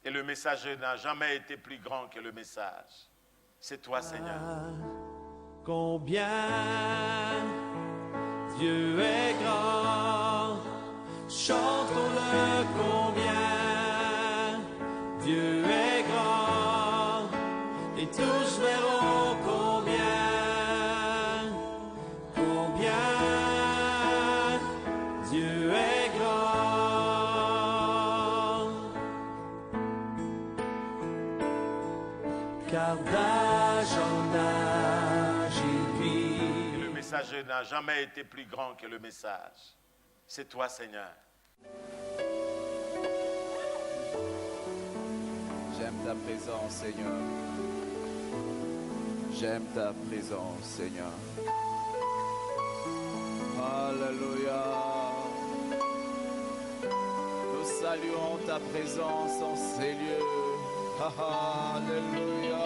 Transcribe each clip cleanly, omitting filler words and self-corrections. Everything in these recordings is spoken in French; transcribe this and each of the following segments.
Et le messager n'a jamais été plus grand que le message. C'est toi, Seigneur. Combien Dieu est grand, chantons-le combien Dieu est grand, et tous verront combien Dieu est grand, car d'âge en âge il vit. Et le messager n'a jamais été plus grand que le message. C'est toi, Seigneur. J'aime ta présence, Seigneur. J'aime ta présence, Seigneur. Alléluia. Nous saluons ta présence en ces lieux. Alléluia.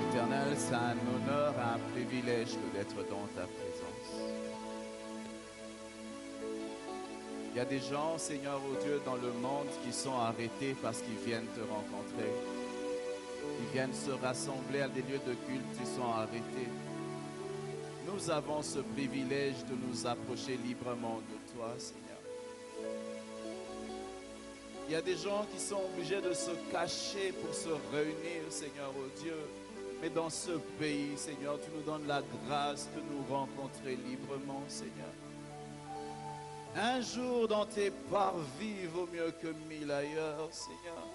Éternel, c'est un honneur, un privilège d'être dans ta présence. Il y a des gens, Seigneur, oh Dieu, dans le monde qui sont arrêtés parce qu'ils viennent te rencontrer. Ils viennent se rassembler à des lieux de culte, ils sont arrêtés. Nous avons ce privilège de nous approcher librement de toi, Seigneur. Il y a des gens qui sont obligés de se cacher pour se réunir, Seigneur, oh Dieu. Mais dans ce pays, Seigneur, tu nous donnes la grâce de nous rencontrer librement, Seigneur. Un jour dans tes parvis vaut mieux que 1000 ailleurs, Seigneur.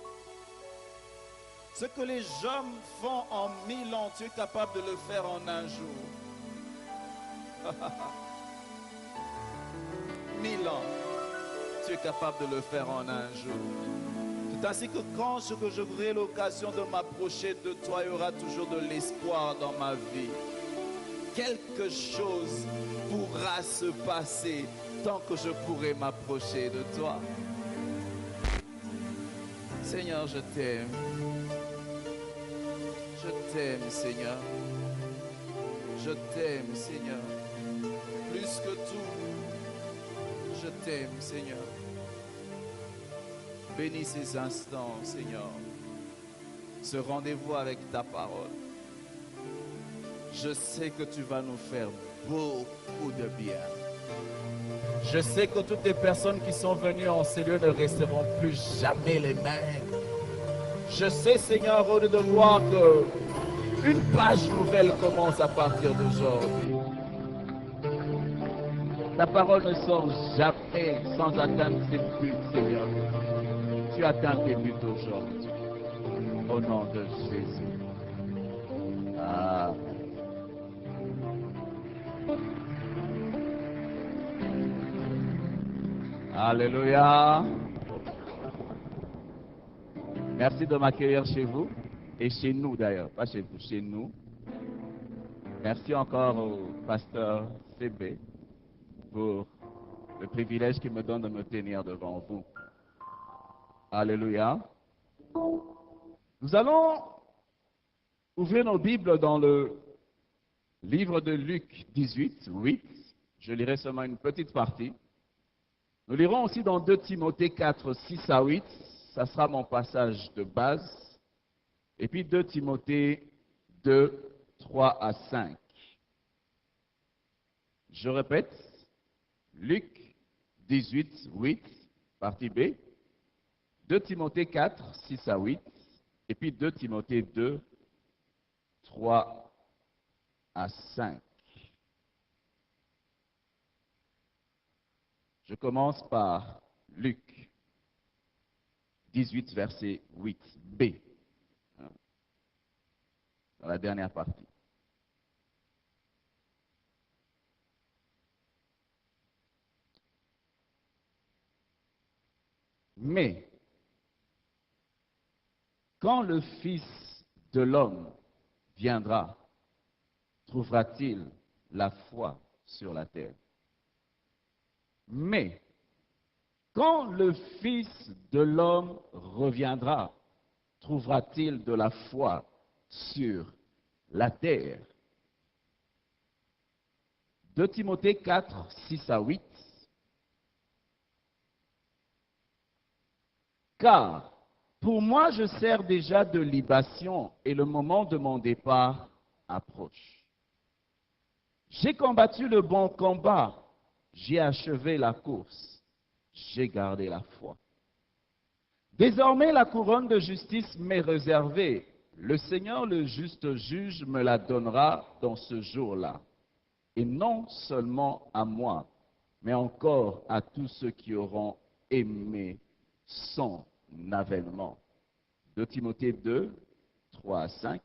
Ce que les hommes font en 1000 ans, tu es capable de le faire en un jour. 1000 ans, tu es capable de le faire en un jour. C'est ainsi que quand j'aurai l'occasion de m'approcher de toi, il y aura toujours de l'espoir dans ma vie. Quelque chose pourra se passer tant que je pourrai m'approcher de toi. Seigneur, je t'aime. Je t'aime, Seigneur. Je t'aime, Seigneur. Plus que tout, je t'aime, Seigneur. Bénis ces instants, Seigneur. Ce rendez-vous avec ta parole. Je sais que tu vas nous faire beaucoup de bien. Je sais que toutes les personnes qui sont venues en ces lieux ne resteront plus jamais les mêmes. Je sais, Seigneur, au lieu de voir que une page nouvelle commence à partir d'aujourd'hui. Ta parole ne sort jamais sans atteindre ses buts, Seigneur. Tu atteins tes buts aujourd'hui. Au nom de Jésus. Amen. Alléluia. Merci de m'accueillir chez vous et chez nous d'ailleurs, pas chez vous, chez nous. Merci encore au pasteur CB pour le privilège qu'il me donne de me tenir devant vous. Alléluia. Nous allons ouvrir nos Bibles dans le livre de Luc 18, 8. Je lirai seulement une petite partie. Nous lirons aussi dans 2 Timothée 4, 6 à 8. Ça sera mon passage de base. Et puis 2 Timothée 2, 3 à 5. Je répète, Luc 18, 8, partie B. 2 Timothée 4, 6 à 8. Et puis 2 Timothée 2, 3 à 5. Je commence par Luc 18, verset 8b, dans la dernière partie. Mais, quand le Fils de l'homme viendra, trouvera-t-il la foi sur la terre? Mais quand le Fils de l'homme reviendra, trouvera-t-il de la foi sur la terre? 2 Timothée 4, 6 à 8. Car pour moi je sers déjà de libation et le moment de mon départ approche. J'ai combattu le bon combat, j'ai achevé la course, j'ai gardé la foi. Désormais la couronne de justice m'est réservée. Le Seigneur, le juste juge, me la donnera dans ce jour-là. Et non seulement à moi, mais encore à tous ceux qui auront aimé son avènement. 2 Timothée 2, 3 à 5.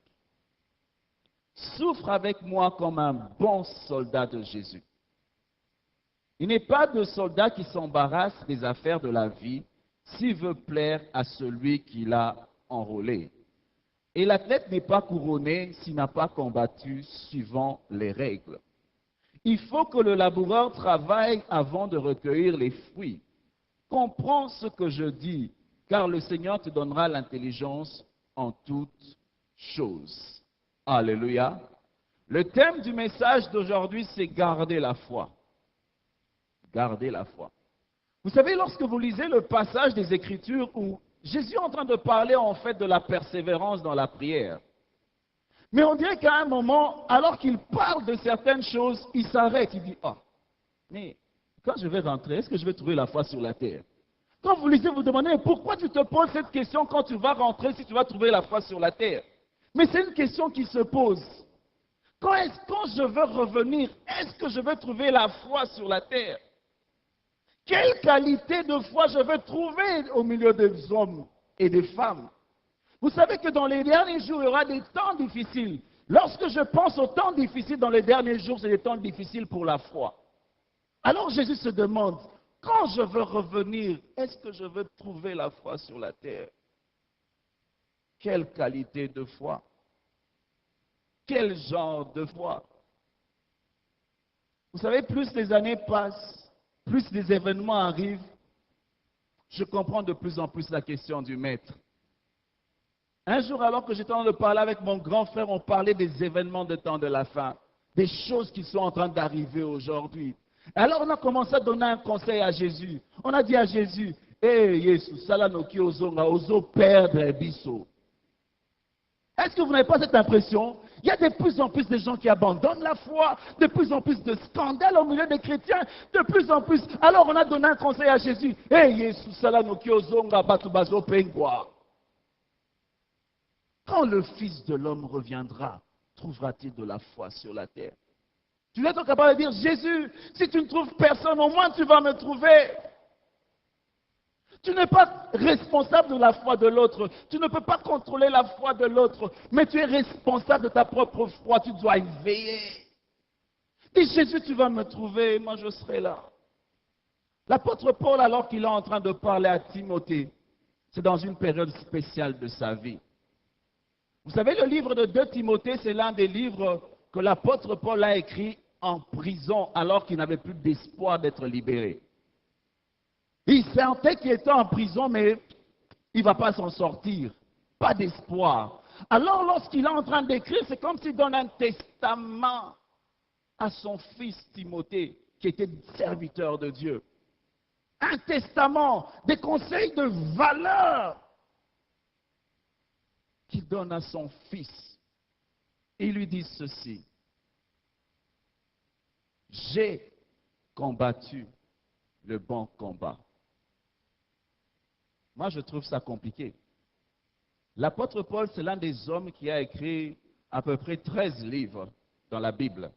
Souffre avec moi comme un bon soldat de Jésus. Il n'est pas de soldat qui s'embarrasse des affaires de la vie s'il veut plaire à celui qui l'a enrôlé. Et l'athlète n'est pas couronné s'il n'a pas combattu suivant les règles. Il faut que le laboureur travaille avant de recueillir les fruits. Comprends ce que je dis, car le Seigneur te donnera l'intelligence en toutes choses. Alléluia. Le thème du message d'aujourd'hui, c'est garder la foi. Garder la foi. Vous savez, lorsque vous lisez le passage des Écritures où Jésus est en train de parler en fait de la persévérance dans la prière. Mais on dirait qu'à un moment, alors qu'il parle de certaines choses, il s'arrête, il dit, ah, mais quand je vais rentrer, est-ce que je vais trouver la foi sur la terre? Quand vous lisez, vous demandez, pourquoi tu te poses cette question quand tu vas rentrer, si tu vas trouver la foi sur la terre? Mais c'est une question qui se pose. Quand je veux revenir, est-ce que je vais trouver la foi sur la terre? Quelle qualité de foi je veux trouver au milieu des hommes et des femmes? Vous savez que dans les derniers jours, il y aura des temps difficiles. Lorsque je pense aux temps difficiles dans les derniers jours, c'est des temps difficiles pour la foi. Alors Jésus se demande, quand je veux revenir, est-ce que je veux trouver la foi sur la terre? Quelle qualité de foi? Quel genre de foi? Vous savez, plus les années passent, plus les événements arrivent, je comprends de plus en plus la question du maître. Un jour, alors que j'étais en train de parler avec mon grand frère, on parlait des événements de temps de la fin, des choses qui sont en train d'arriver aujourd'hui. Alors on a commencé à donner un conseil à Jésus. On a dit à Jésus, hey, Jésus, salanoki ozonga, ozo perdre biso. Est-ce que vous n'avez pas cette impression? Il y a de plus en plus de gens qui abandonnent la foi, de plus en plus de scandales au milieu des chrétiens, de plus en plus. Alors on a donné un conseil à Jésus. Hey, Jésus, salanoki ozonga, batubazo pengwa. Quand le Fils de l'homme reviendra, trouvera-t-il de la foi sur la terre? Tu dois être capable de dire, Jésus, si tu ne trouves personne, au moins tu vas me trouver. Tu n'es pas responsable de la foi de l'autre. Tu ne peux pas contrôler la foi de l'autre. Mais tu es responsable de ta propre foi. Tu dois y veiller. Dis, Jésus, tu vas me trouver. Moi, je serai là. L'apôtre Paul, alors qu'il est en train de parler à Timothée, c'est dans une période spéciale de sa vie. Vous savez, le livre de 2 Timothée, c'est l'un des livres que l'apôtre Paul a écrit en prison alors qu'il n'avait plus d'espoir d'être libéré. Il sentait qu'il était en prison, mais il ne va pas s'en sortir. Pas d'espoir. Alors, lorsqu'il est en train d'écrire, c'est comme s'il donne un testament à son fils Timothée, qui était serviteur de Dieu. Un testament, des conseils de valeur qu'il donne à son fils. Et il lui dit ceci. J'ai combattu le bon combat. Moi, je trouve ça compliqué. L'apôtre Paul, c'est l'un des hommes qui a écrit à peu près 13 livres dans la Bible.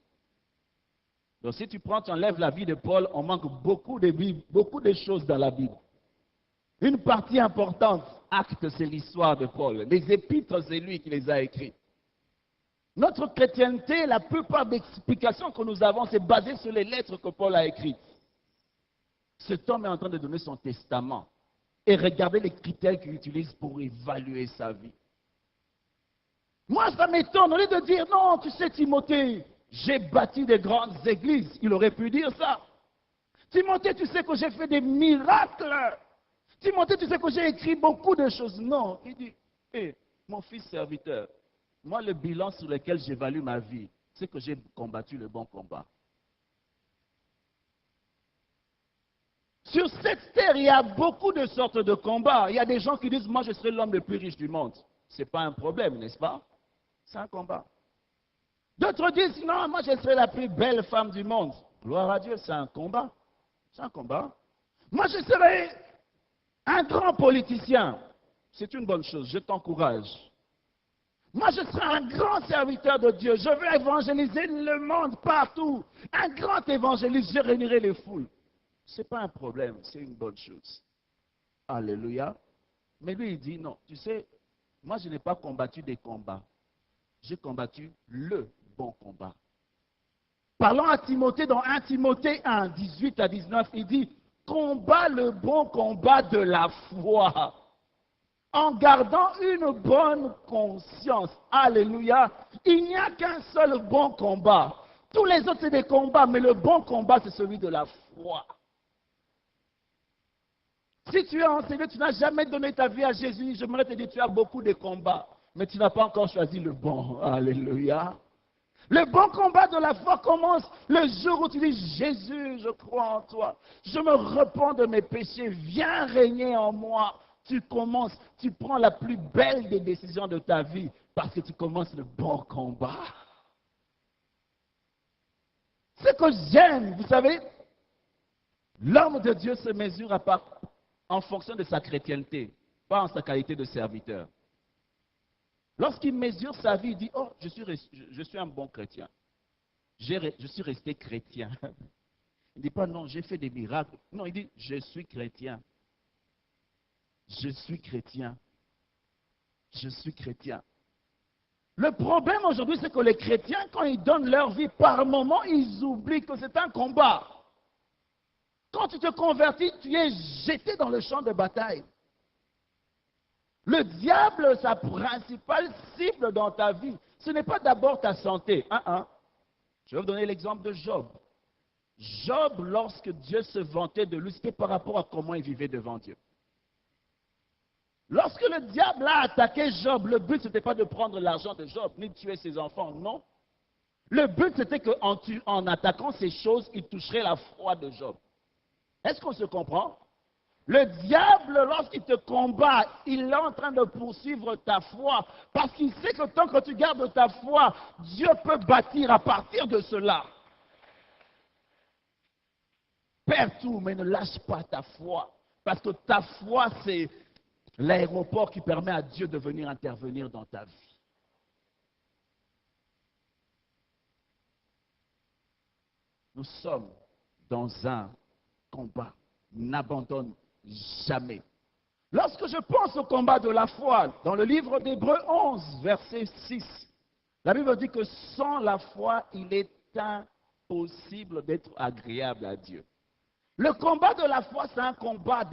Donc, si tu prends, tu enlèves la vie de Paul, on manque beaucoup de choses dans la Bible. Une partie importante, Actes, c'est l'histoire de Paul. Les épîtres, c'est lui qui les a écrits. Notre chrétienté, la plupart des explications que nous avons, c'est basé sur les lettres que Paul a écrites. Cet homme est en train de donner son testament. Et regardez les critères qu'il utilise pour évaluer sa vie. Moi, ça m'étonne. Au lieu de dire, non, tu sais, Timothée, j'ai bâti des grandes églises. Il aurait pu dire ça. Timothée, tu sais que j'ai fait des miracles. Timothée, tu sais que j'ai écrit beaucoup de choses. Non, il dit, hé, mon fils serviteur, moi, le bilan sur lequel j'évalue ma vie, c'est que j'ai combattu le bon combat. Sur cette terre, il y a beaucoup de sortes de combats. Il y a des gens qui disent, moi, je serai l'homme le plus riche du monde. Ce n'est pas un problème, n'est-ce pas? C'est un combat. D'autres disent, non, moi, je serai la plus belle femme du monde. Gloire à Dieu, c'est un combat. C'est un combat. Moi, je serai un grand politicien. C'est une bonne chose, je t'encourage. Moi, je serai un grand serviteur de Dieu. Je veux évangéliser le monde partout. Un grand évangéliste, je réunirai les foules. Ce n'est pas un problème, c'est une bonne chose. Alléluia. Mais lui, il dit, non, tu sais, moi, je n'ai pas combattu des combats. J'ai combattu le bon combat. Parlant à Timothée, dans 1 Timothée 1, 18 à 19, il dit, combat le bon combat de la foi, en gardant une bonne conscience. Alléluia. Il n'y a qu'un seul bon combat. Tous les autres, c'est des combats, mais le bon combat, c'est celui de la foi. Si tu es enseigné, tu n'as jamais donné ta vie à Jésus, j'aimerais te dire, tu as beaucoup de combats, mais tu n'as pas encore choisi le bon. Alléluia. Le bon combat de la foi commence le jour où tu dis, Jésus, je crois en toi. Je me repens de mes péchés, viens régner en moi. Tu commences, tu prends la plus belle des décisions de ta vie parce que tu commences le bon combat. Ce que j'aime, vous savez, l'homme de Dieu se mesure en fonction de sa chrétienté, pas en sa qualité de serviteur. Lorsqu'il mesure sa vie, il dit, oh, je suis un bon chrétien. Je suis resté chrétien. Il ne dit pas, non, j'ai fait des miracles. Non, il dit, je suis chrétien. Je suis chrétien. Je suis chrétien. Le problème aujourd'hui, c'est que les chrétiens, quand ils donnent leur vie, par moment, ils oublient que c'est un combat. Quand tu te convertis, tu es jeté dans le champ de bataille. Le diable, sa principale cible dans ta vie, ce n'est pas d'abord ta santé. Je vais vous donner l'exemple de Job. Job, lorsque Dieu se vantait de lui, c'était par rapport à comment il vivait devant Dieu. Lorsque le diable a attaqué Job, le but, ce n'était pas de prendre l'argent de Job, ni de tuer ses enfants, non. Le but, c'était qu'en attaquant ces choses, il toucherait la foi de Job. Est-ce qu'on se comprend? Le diable, lorsqu'il te combat, il est en train de poursuivre ta foi, parce qu'il sait que tant que tu gardes ta foi, Dieu peut bâtir à partir de cela. Perds tout, mais ne lâche pas ta foi, parce que ta foi, c'est l'aéroport qui permet à Dieu de venir intervenir dans ta vie. Nous sommes dans un combat. N'abandonne jamais. Lorsque je pense au combat de la foi, dans le livre d'Hébreux 11, verset 6, la Bible dit que sans la foi, il est impossible d'être agréable à Dieu. Le combat de la foi, c'est un combat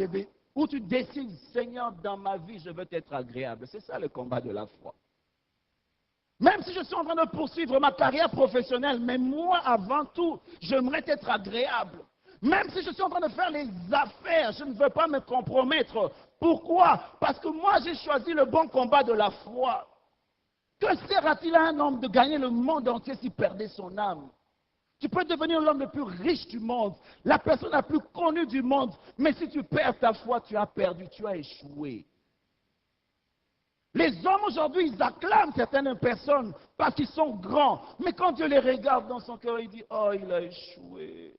où tu décides, Seigneur, dans ma vie, je veux être agréable. C'est ça le combat de la foi. Même si je suis en train de poursuivre ma carrière professionnelle, mais moi, avant tout, j'aimerais être agréable. Même si je suis en train de faire les affaires, je ne veux pas me compromettre. Pourquoi? Parce que moi, j'ai choisi le bon combat de la foi. Que sert-il à un homme de gagner le monde entier s'il perdait son âme? Tu peux devenir l'homme le plus riche du monde, la personne la plus connue du monde, mais si tu perds ta foi, tu as perdu, tu as échoué. Les hommes aujourd'hui, ils acclament certaines personnes parce qu'ils sont grands, mais quand Dieu les regarde dans son cœur, il dit, oh, il a échoué.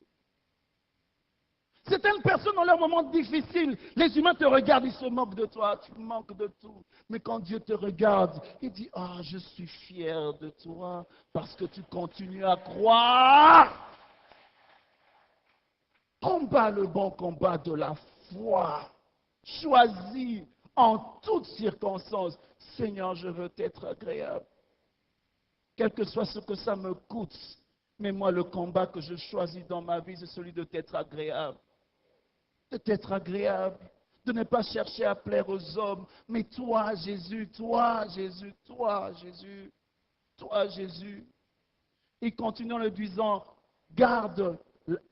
Certaines personnes, dans leurs moments difficiles, les humains te regardent, ils se moquent de toi, tu manques de tout. Mais quand Dieu te regarde, il dit, ah, je suis fier de toi parce que tu continues à croire. Combat le bon combat de la foi. Choisis en toutes circonstances, Seigneur, je veux t'être agréable. Quel que soit ce que ça me coûte, mais moi, le combat que je choisis dans ma vie, c'est celui de t'être agréable. De t'être agréable, de ne pas chercher à plaire aux hommes, mais toi, Jésus, toi, Jésus, toi, Jésus, toi, Jésus. Il continue en le disant, garde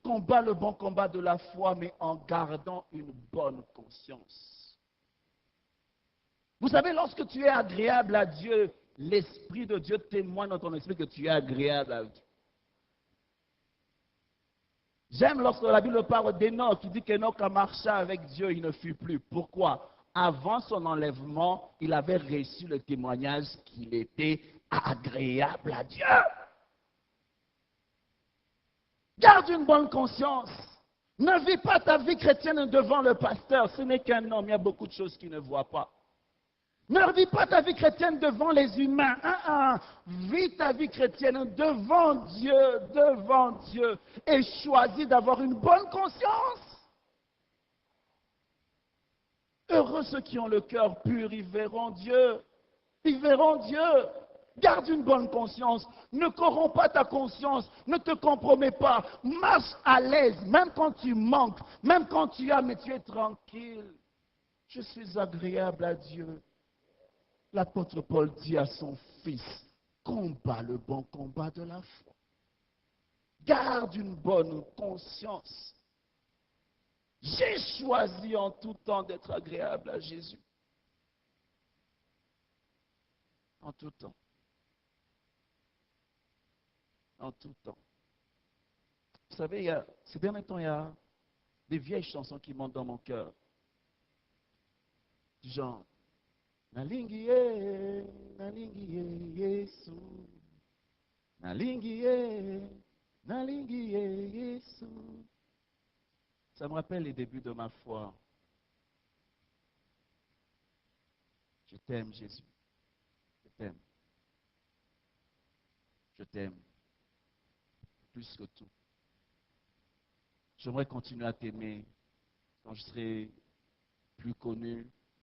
combat le bon combat de la foi, mais en gardant une bonne conscience. Vous savez, lorsque tu es agréable à Dieu, l'Esprit de Dieu témoigne dans ton esprit que tu es agréable à Dieu. J'aime lorsque la Bible parle d'Enoch, qui dit qu'Enoch a marché avec Dieu, il ne fut plus. Pourquoi? Avant son enlèvement, il avait reçu le témoignage qu'il était agréable à Dieu. Garde une bonne conscience. Ne vis pas ta vie chrétienne devant le pasteur. Ce n'est qu'un homme, il y a beaucoup de choses qu'il ne voit pas. Ne vis pas ta vie chrétienne devant les humains. Vis ta vie chrétienne devant Dieu, et choisis d'avoir une bonne conscience. Heureux ceux qui ont le cœur pur, ils verront Dieu. Ils verront Dieu. Garde une bonne conscience. Ne corromps pas ta conscience. Ne te compromets pas. Marche à l'aise, même quand tu manques, même quand tu as, mais tu es tranquille. Je suis agréable à Dieu. L'apôtre Paul dit à son fils, combat le bon combat de la foi. Garde une bonne conscience. J'ai choisi en tout temps d'être agréable à Jésus. En tout temps. En tout temps. Vous savez, ces derniers temps, il y a des vieilles chansons qui montent dans mon cœur. Du genre, Nalingi Yesu. Nalingi Yesu. Ça me rappelle les débuts de ma foi. Je t'aime, Jésus. Je t'aime. Je t'aime. Plus que tout. J'aimerais continuer à t'aimer quand je serai plus connu,